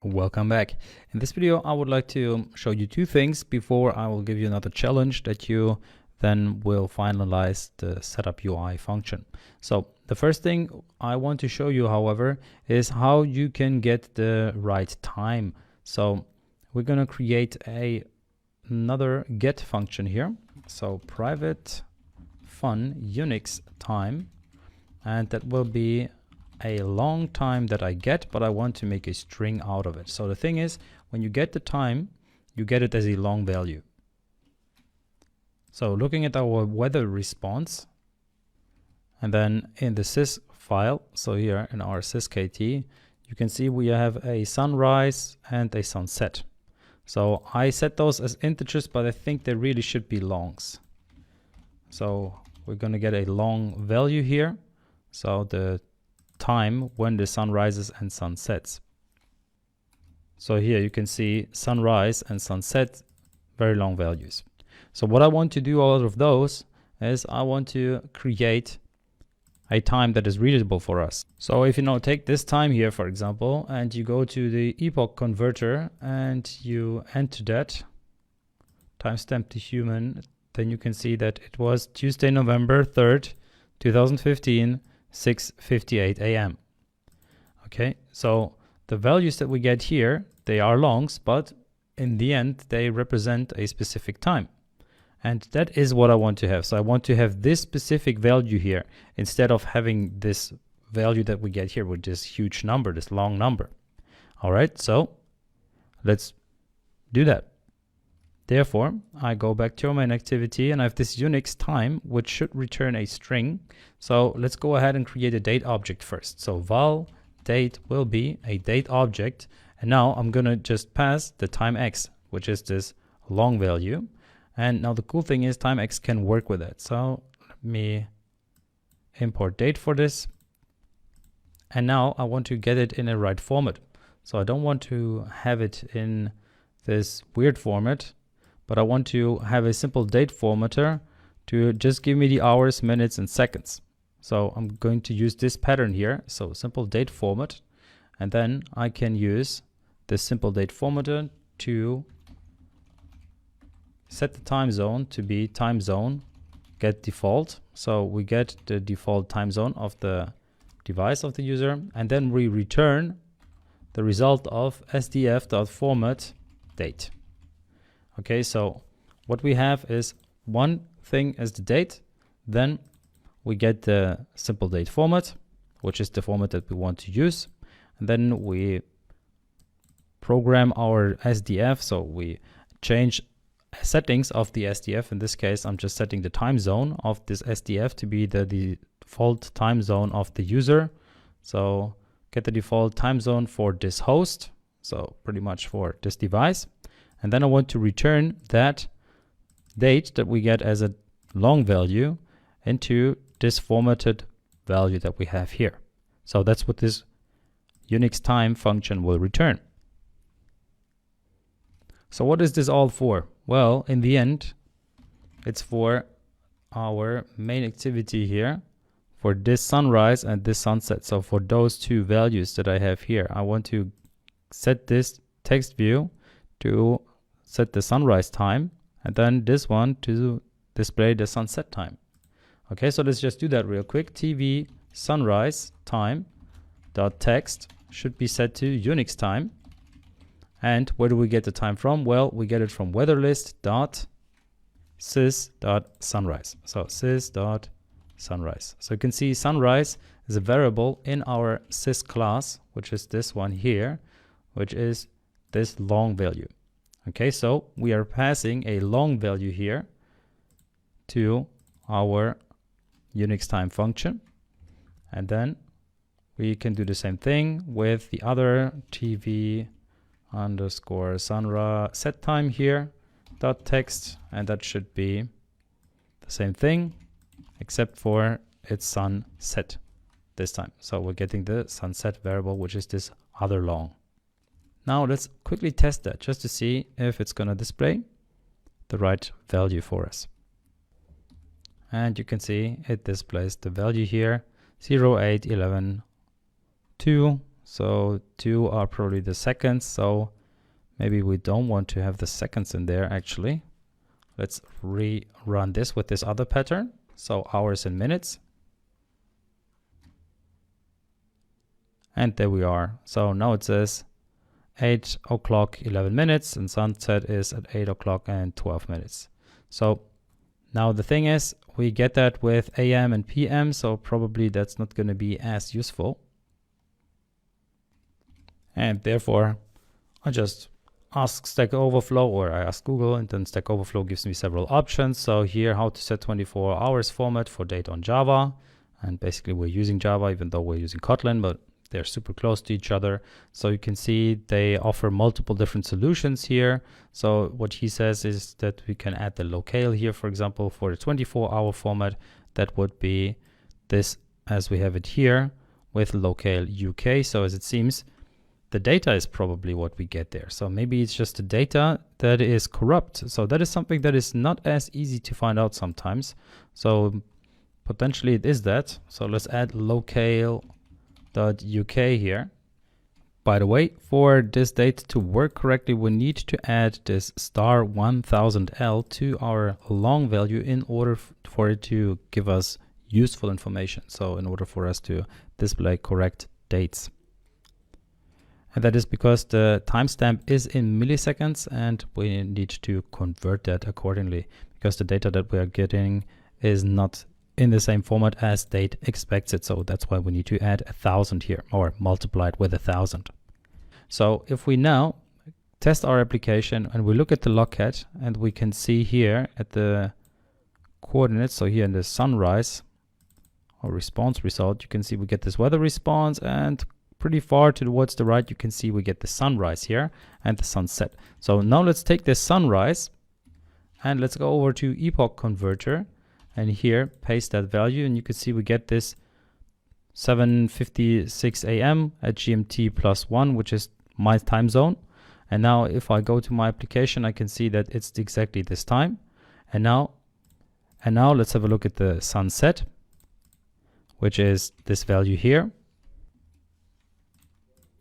Welcome back. In this video, I would like to show you two things before I will give you another challenge that you then will finalize the setup UI function. So the first thing I want to show you, however, is how you can get the right time. So we're going to create another get function here. So private fun Unix time, and that will be a long time that I get, but I want to make a string out of it. So the thing is, when you get the time, you get it as a long value. So looking at our weather response, and then in the sys file, so here in our sysk, you can see we have a sunrise and a sunset. So I set those as integers, but I think they really should be longs. So we're going to get a long value here. So the time when the sun rises and sun sets. So here you can see sunrise and sunset, very long values. So what I want to do out of those is I want to create a time that is readable for us. So if you now take this time here, for example, and you go to the epoch converter and you enter that timestamp to human, then you can see that it was Tuesday, November 3rd, 2015, 6:58 a.m. Okay, so the values that we get here, they are longs, but in the end they represent a specific time, and that is what I want to have. So I want to have this specific value here instead of having this value that we get here with this huge number, this long number. All right, so let's do that. Therefore, I go back to our main activity and I have this Unix time, which should return a string. So let's go ahead and create a date object first. So val date will be a date object. And now I'm going to just pass the time x, which is this long value. And now the cool thing is time x can work with it. So let me import date for this. And now I want to get it in the right format. So I don't want to have it in this weird format, but I want to have a simple date formatter to just give me the hours, minutes, and seconds. So I'm going to use this pattern here. So simple date format, and then I can use this simple date formatter to set the time zone to be time zone get default. So we get the default time zone of the device of the user, and then we return the result of sdf.format date. Okay, so what we have is one thing as the date, then we get the simple date format, which is the format that we want to use, and then we program our SDF, so we change settings of the SDF. In this case, I'm just setting the time zone of this SDF to be the default time zone of the user. So get the default time zone for this host, so pretty much for this device. And then I want to return that date that we get as a long value into this formatted value that we have here. So that's what this Unix time function will return. So what is this all for? Well, in the end, it's for our main activity here, for this sunrise and this sunset. So for those two values that I have here, I want to set this text view to set the sunrise time, and then this one to display the sunset time. Okay, so let's just do that real quick. TV sunrise time dot text should be set to Unix time. And where do we get the time from? Well, we get it from weatherlist dot sys dot sunrise. So sys dot sunrise. So you can see sunrise is a variable in our sys class, which is this one here, which is this long value. Okay, so we are passing a long value here to our Unix time function. And then we can do the same thing with the other TV underscore sunrise set time here dot text, and that should be the same thing except for it's sunset this time. So we're getting the sunset variable, which is this other long. Now let's quickly test that just to see if it's going to display the right value for us. And you can see it displays the value here 0811 2 So 2 are probably the seconds. So maybe we don't want to have the seconds in there actually. Let's rerun this with this other pattern. So hours and minutes. And there we are. So now it says 8 o'clock 11 minutes and sunset is at 8 o'clock and 12 minutes. So now the thing is, we get that with AM and PM, so probably that's not going to be as useful. And therefore, I just ask Stack Overflow, or I ask Google, and then Stack Overflow gives me several options. So here, how to set 24 hours format for data on Java. And basically we're using Java, even though we're using Kotlin, but they're super close to each other. So you can see they offer multiple different solutions here. So what he says is that we can add the locale here, for example, for the 24-hour format. That would be this as we have it here with locale UK. So as it seems, the data is probably what we get there. So maybe it's just the data that is corrupt. So that is something that is not as easy to find out sometimes. So potentially it is that. So let's add locale.uk here. By the way, for this data to work correctly, we need to add this star 1000L to our long value in order for it to give us useful information. So in order for us to display correct dates. And that is because the timestamp is in milliseconds and we need to convert that accordingly because the data that we are getting is not in the same format as date expects it. So that's why we need to add 1000 here or multiply it with 1000. So if we now test our application and we look at the logcat and we can see here at the coordinates, so here in the sunrise or response result, you can see we get this weather response, and pretty far towards the right you can see we get the sunrise here and the sunset. So now let's take this sunrise and let's go over to epoch converter and here paste that value, and you can see we get this 7:56 a.m. at GMT +1, which is my time zone. And now if I go to my application, I can see that it's exactly this time. And now let's have a look at the sunset, which is this value here.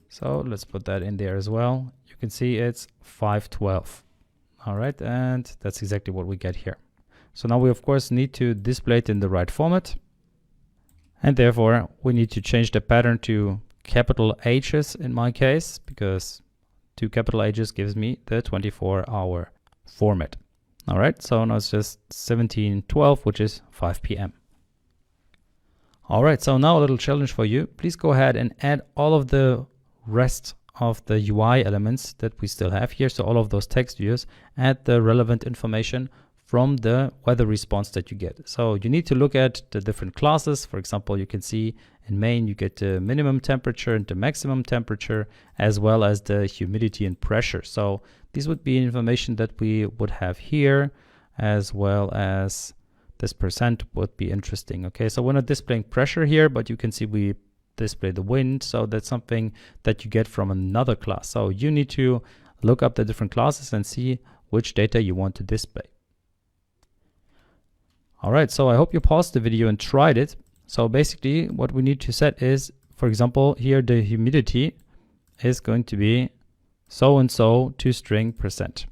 So let's put that in there as well. You can see it's 5:12. All right, and that's exactly what we get here. So now we of course need to display it in the right format. And therefore we need to change the pattern to capital H's in my case, because 2 capital H's gives me the 24-hour format. All right, so now it's just 17:12, which is 5 p.m. All right, so now a little challenge for you. Please go ahead and add all of the rest of the UI elements that we still have here. So all of those text views, add the relevant information from the weather response that you get. So you need to look at the different classes. For example, you can see in main you get the minimum temperature and the maximum temperature, as well as the humidity and pressure. So these would be information that we would have here, as well as this percent would be interesting. Okay, so we're not displaying pressure here, but you can see we display the wind. So that's something that you get from another class. So you need to look up the different classes and see which data you want to display. All right, so I hope you paused the video and tried it. So basically what we need to set is, for example, here the humidity is going to be so-and-so to string %.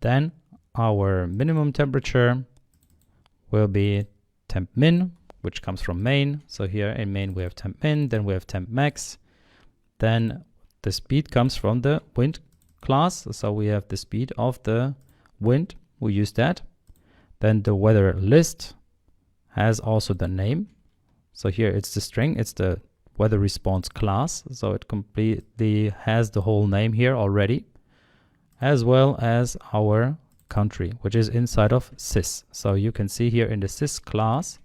Then our minimum temperature will be temp min, which comes from main. So here in main we have temp min, then we have temp max. Then the speed comes from the wind class. So we have the speed of the wind. We use that. Then the weather list has also the name. So here it's the string, it's the weather response class. So it completely has the whole name here already, as well as our country, which is inside of sys. So you can see here in the sys class,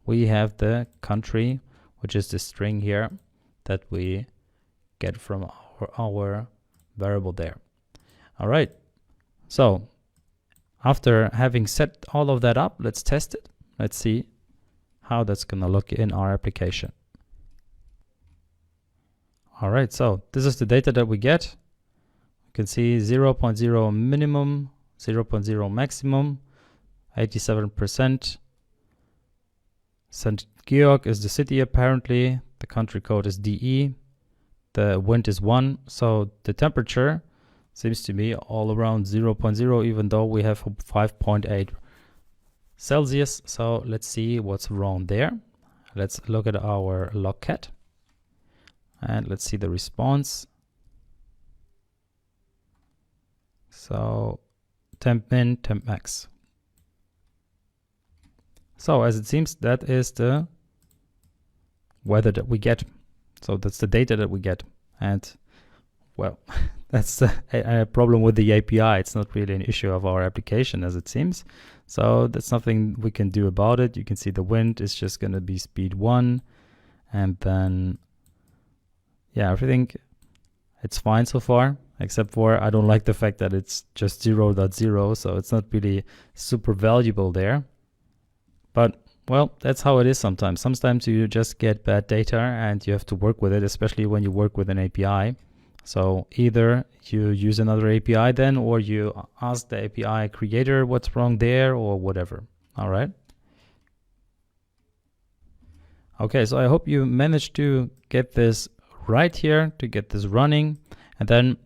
we have the country, which is the string here that we get from our variable there. All right. So after having set all of that up, let's test it. Let's see how that's going to look in our application. All right, so this is the data that we get. You can see 0.0 minimum, 0.0 maximum, 87%. St. Georg is the city apparently, The country code is DE. The wind is 1. So the temperature seems to be all around 0.0, even though we have 5.8 Celsius. So let's see what's wrong there. Let's look at our logcat and let's see the response. So temp min, temp max. So as it seems, that is the weather that we get. So that's the data that we get. And well, that's a problem with the API. It's not really an issue of our application as it seems. So that's nothing we can do about it. You can see the wind is just going to be speed 1. And then, yeah, everything, it's fine so far, except for I don't like the fact that it's just 0.0. So it's not really super valuable there. But well, that's how it is sometimes. Sometimes you just get bad data and you have to work with it, especially when you work with an API. So either you use another API then, or you ask the API creator what's wrong there or whatever. All right. Okay, so I hope you managed to get this right here, to get this running. And then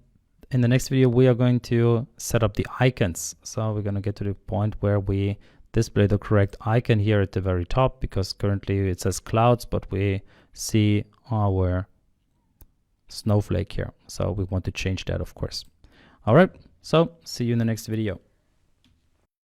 in the next video, we are going to set up the icons. So we're going to get to the point where we display the correct icon here at the very top, because currently it says clouds, but we see our snowflake here. So we want to change that, of course. All right, so see you in the next video.